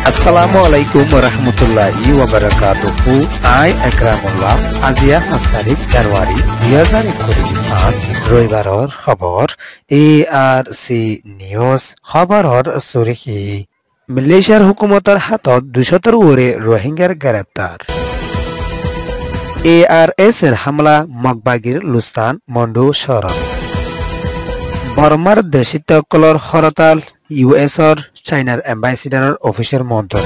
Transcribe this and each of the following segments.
Assalamu alaikum warahmatullahi wabarakatuh. I Akramullah আজিয়া 5 তারিখ জানুয়ারি 2025 রবিবাৰৰ খবৰ ARC news খবৰৰ চুৰিকি মালয়েছিয়াৰ হুকুমতৰ হাতত 200ৰ ওৰে রোহিঙ্গাৰ গ্ৰেপ্তাৰ ARS এর হামলা মগবাগির লুস্তান মন্ডু শরণ বর্মার দেশিতকলর হরতাল US-ৰ চাইনাৰ এম্বাসিডাৰৰ অফিচৰ মন্ত্ৰণ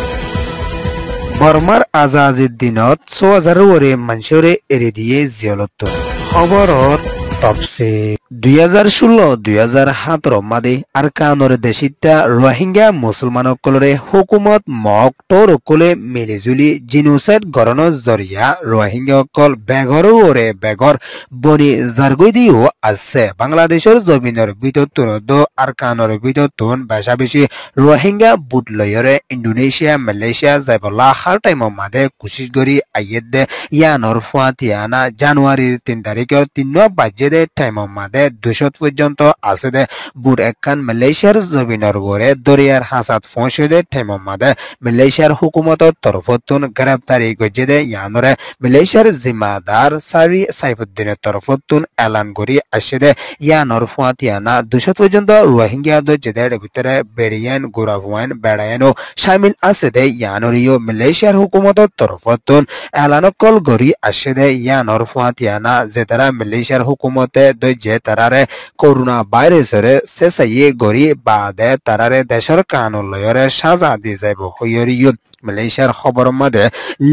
বৰ্মাৰ আজাজিৰ দিনত 6000ৰ ওৰে মানসৰে এৰি দিয়ে জিয়লত খবৰৰ তপছে 2016-2017 মাদে আরকানর দেশিতা রোহিঙ্গা মুসলমানসকলরে হুকুমত মক তোরকলে মিলিজুলি জিনোসাইড গণনৰ জৰিয়া রোহিঙ্গাসকল বেগৰ ওৰে বেগৰ বনি জারগৈ দিও আছে বাংলাদেশৰ জমিনৰ ভিতৰত আরকানর ভিতৰত বেশা বেশি রোহিঙ্গা বুট লয়ৰে ইন্দোনেশিয়া মালয়েছিয়া যাইবলা হার টাইম মাদে কোশিশ কৰি আইয়েদ ইয়ানৰ ফাতিয়ানা জানুৱাৰীৰ 3 তাৰিখৰ 3 বাজে টাইম মাদে 200 পর্যন্ত আছে দে বুট একখান মালয়েশিয়ার জমিনের ওরে দরিয়ার হাসাত পৌঁছে দে টাইম মাদে মালয়েশিয়ার হুকুমতের তরফতুন গ্রেপ্তারি গজে দে ইয়ানরে মালয়েশিয়ার জিম্মাদার সাইফুদ্দিনের তরফতুন এলান করি আসে দে ইয়ানর ফাতিয়ানা 200 পর্যন্ত রোহিঙ্গা দজেদের ভিতরে বেরিয়ান গুরাফওয়ান বেড়ায়ানো শামিল আছে দে ইয়ানরিও মালয়েশিয়ার হুকুমতের তরফতুন এলান কল করি আসে দে ইয়ানর ফাতিয়ানা যে তারা মালয়েশিয়ার হুকুমতে দজে তারারে করোনা ভাইরাসরে সেসাইয়ে গরি বাদে তারারে দেশের কানুনলয়রে সাজা দি যাইব হইয়রিয়ুন মালয়েশিয়ার খবর মাদে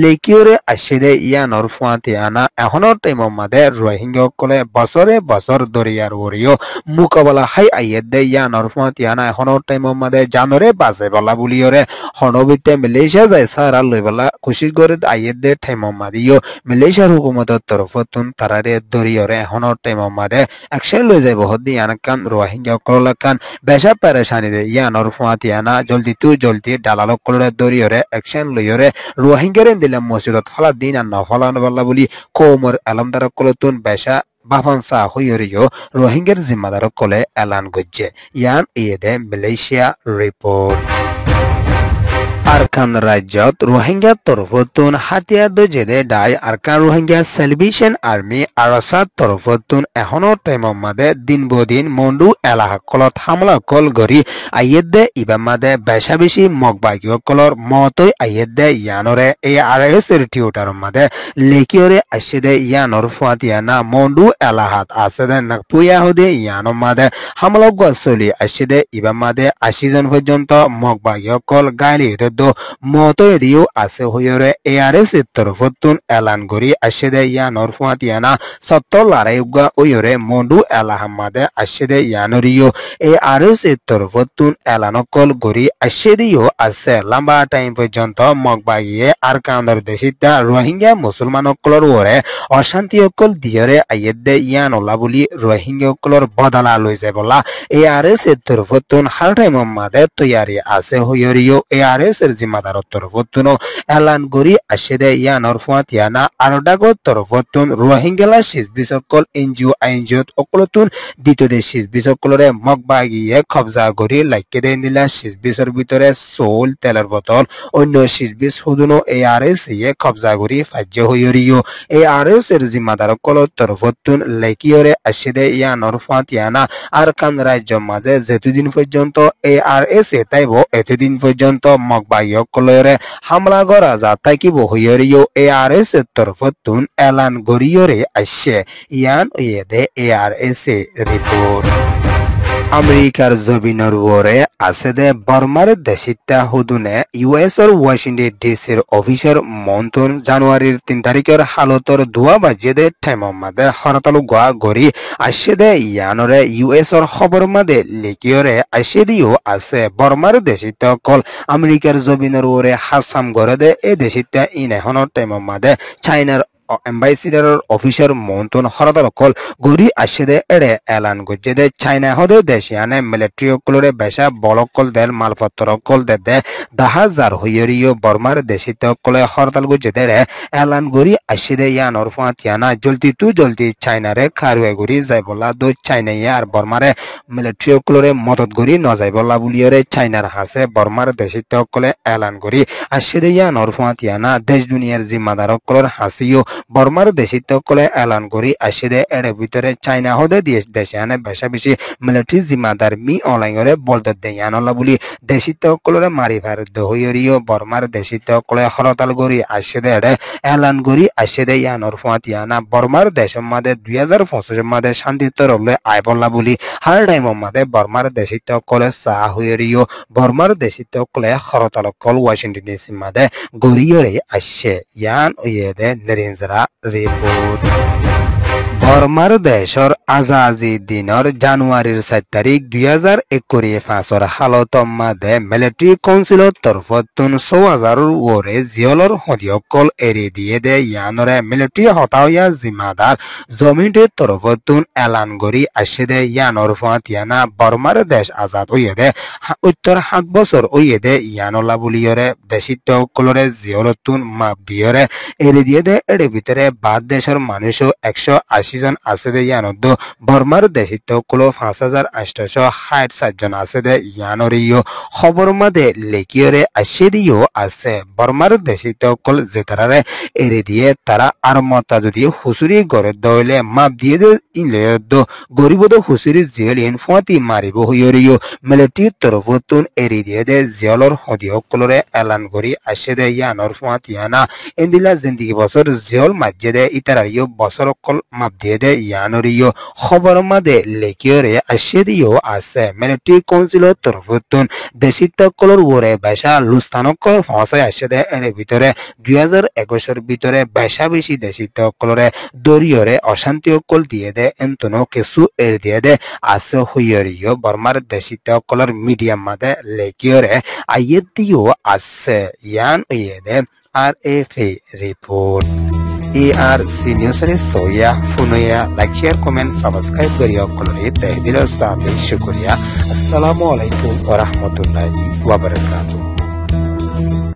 লেকিওরে আসিদে ইয়ানর ফাতিয়ানা এখনৰ টাইম মাদে রোহিঙ্গাসকলে বছরে বছর দরিয়ার ওরিও মোকাবেলা হাই আইয়েদে ইয়ানর ফাতিয়ানা এখনৰ টাইম মাদে জানরে বাজে বলা বুলিয়রে হনবিতে মালয়েশিয়া যাই সারা লইবলা খুশি করে আইয়েদে টাইম মাদিও মালয়েশিয়ার হুকুমতের তরফতুন তারারে দরিয়রে এখনৰ টাইম মাদে অ্যাকশন লই যাইব হদি ইয়ানকান রোহিঙ্গাসকল কান বেশা পেরেশানি দে ইয়ানর ফাতিয়ানা জলদি দালালসকলরে দরিয়রে অ্যাকশন লইরে রোহিঙ্গারে দিলাম মসজিদত ফলা দিন আর না ফলানো বলা বলি কোমর আলমদার কলতুন বেশা বাফানসা হইরিও রোহিঙ্গার জিম্মাদার কলে এলান গজ্জে ইয়ান ইয়েদে মালয়েশিয়া রিপোর্ট আরকান রাজ্যত রোহিঙ্গা তরফতুন হাতিয়ার দজেদে die Arkan Rohingya celebration army আরসাদ তরফতুন এখনো টাইম মাদে দিন বদিন মন্ডু এলাহাকলত হামলা কল গরি আইয়েদে ইবা মাদে বেশা বেশি মগবাগীয়কলর মতই আইয়েদে ইয়ানরে ARS এর টিউটার মাদে লেকিয়রে আসেদে ইয়ানর ফাতিয়ানা মন্ডু এলাহাত আসেদে নাকপুয়া হদে ইয়ানো মাদে হামলা গছলি আসেদে ইবা মাদে 80 জন পর্যন্ত মগবাগীয়কল গালি মতই দিও আছে হইরে ARS এর তরফতুন এলান করি আসেদে ইয়ানর ফাতিয়ানা 70 লারাইগা ওইরে মন্ডু এলাহামাদে আসেদে ইয়ানরিও ARS এর তরফতুন এলানকল করি আসেদিও আছে লম্বা টাইম পর্যন্ত মগবাগিয়ে আরকানর দেশিতা রোহিঙ্গা মুসলমানসকলর ওরে অশান্তিসকল দিয়রে আইয়েদে ইয়ানলা বলি রোহিঙ্গাসকলর বদলা লই যাবলা ARS এর তরফতুন হার টাইম মাদে তৈয়ারি আছে হইরিও ARS এর জিম্মাদারর তরফতুন এলান করি আসেদে ইয়ানর ফাতিয়ানা আরডাগর তরফতুন রোহিঙ্গালা শিজবিসকল NGO অকলতুন দ্বিতীয় শিজবিসকলরে মগবাগিয়ে কবজা করি লাইকে দে নিলা শিজবিসর ভিতরে সোল তেলের বোতল অন্য শিজবিস হুদুনো ARS ইয়ে কবজা করি ফাজ্য হইরিও ARS এর জিম্মাদার কল তরফতুন লাইকিয়রে আসেদে ইয়ানর ফাতিয়ানা আরকান রাজ্য মাঝে যেতদিন পর্যন্ত ARS তাইব এতদিন পর্যন্ত মগবাগীয়কলরে হামলা করা যা থাকিব হইরিও ARS এর তরফতুন এলান গরিয়রে আসছে ইয়ান ইয়েদে ARS রিপোর্ট আমেরিকার জমিনের ওরে আছে দে বর্মার দেশিতা হুদুনে US-ৰ ওয়াশিংটন DC-ৰ অফিসৰ মন্ত্রণ জানুয়ারির 3 তারিখের হালতর 2 বাজে দে টাইম মাদে হরতাল গোয়া গরি আসে দে ইয়ানরে US-ৰ খবর মাদে লিকিয়রে আসে দিও আছে বর্মার দেশিতা কল আমেরিকার জমিনের ওরে হাসাম করে দে এ দেশিতা ইন এখনৰ টাইম মাদে চাইনার এম্বাসিডারর অফিসার মন্তন হরদল কল গরি আসে এড়ে এলান গজ্জে দে চাইনা হদে দেশিয়ানে মিলিটারি কলরে বেশা বলক কল দেল মালপত্র কল দে 10,000 হইয়রিও বর্মার দেশিত কলে হরতাল গজ্জে দে এলান গরি আসে দে ইয়ানর ফাতিয়ানা জলদি চাইনারে খারুয়ে গরি যাইবলা দো চাইনাইয়া আর বর্মারে মিলিটারি কলরে মদত গরি ন যাইবলা বুলিয়রে চাইনার হাসে বর্মার দেশিত কলে এলান গরি আসে দে ইয়ানর ফাতিয়ানা দেশ দুনিয়ার জিম্মাদার কলর হাসিও বর্মার দেশিত কলে এলান গরি আসে দে এর ভিতরে চাইনা হদে দেশিয়ানে বেশা বেশি মিলিটারি জিম্মাদার মি অনলাইনরে বলতে দেয়ানলা বুলি দেশিত কলরে মারি ভারত হইরিও বর্মার দেশিত কলে হরতাল গরি আসে দে এলান গরি আসে দে ইয়ানর ফাতিয়ানা বর্মার দেশের মাঝে 2025 মাঝে শান্তি তরলে আইবল্লা বুলি হার টাইম মাঝে বর্মার দেশিত কলে সাহ হইরিও বর্মার দেশিত কলে হরতাল কল ওয়াশিংটন ডিসি মাঝে গরিয়রে আসে ইয়ান ওয়েদে নরেন্দ্রা রিপোর্ট বর্মার দেশর আজাজি দিনর জানুয়ারির 7 তারিখ 2025 হালত মাদে মিলিটারি কাউন্সিলৰ তরফতুন 6,000 ওরে জিয়লর হদিয়কল এরি দিয়ে দে ইয়ানরে মিলিটারি হতাওয়া জিম্মাদার জমিনের তরফতুন এলান গরি আসে দে ইয়ানর ফাতিয়ানা বর্মার দেশ আজাদ হইয়ে দে উত্তর 7 বছর হইয়ে দে ইয়ানলা বুলিয়রে দেশিত কলরে জিয়লতুন মাপ দিয়রে এরি দিয়ে দে এর ভিতরে বাদ দেশের মানুষও 180 জন আছে দে ইয়ানদ বর্মার দেশিত কল 5,860 জন আছে দে ইয়ানরিও খবর মাদে লেকিয়রে আসে দিও আছে বর্মার দেশিত কল জেতারারে এরে দিয়ে তারা আর মতা যদি হুসুরি গড়ে দইলে মাপ দিয়ে দে ইলেদ গরিবদ হুসুরি জিয়লিন ফাতি মারিব হইরিও মিলিটারি তরফতুন এরি দিয়ে দে জিয়লর হদিও কলরে এলান গরি আসে দে ইয়ানর ফাতিয়ানা এন্দিলা জিন্দিগি বছর জিয়ল মাঝে দে ইতারারিও বছর কল মাপ দিয়ে দে ইয়ানরিও খবর মাদে লেকিয়রে আসে দিও আছে মিলিটারি কাউন্সিলৰ তরফতুন দেশিত কলর ওরে বেশা লুস্তানকল ফসাই আসে দে এর ভিতরে 2021 ভিতরে বেশা বেশি দেশিত কলরে দরিয়রে অশান্তি কল দিয়ে দে এন্তনো কিছু এর দিয়ে দে আছে হইয়রিও বর্মার দেশিত কলর মিডিয়াম মাদে লেকিয়রে আইয়ে দিও আছে ইয়ান ওয়েদে RFA report ARC News Soya Funoya like share comment subscribe kariya kolore tehdilar saate shukriya assalamu alaikum wa rahmatullahi wa barakatuh।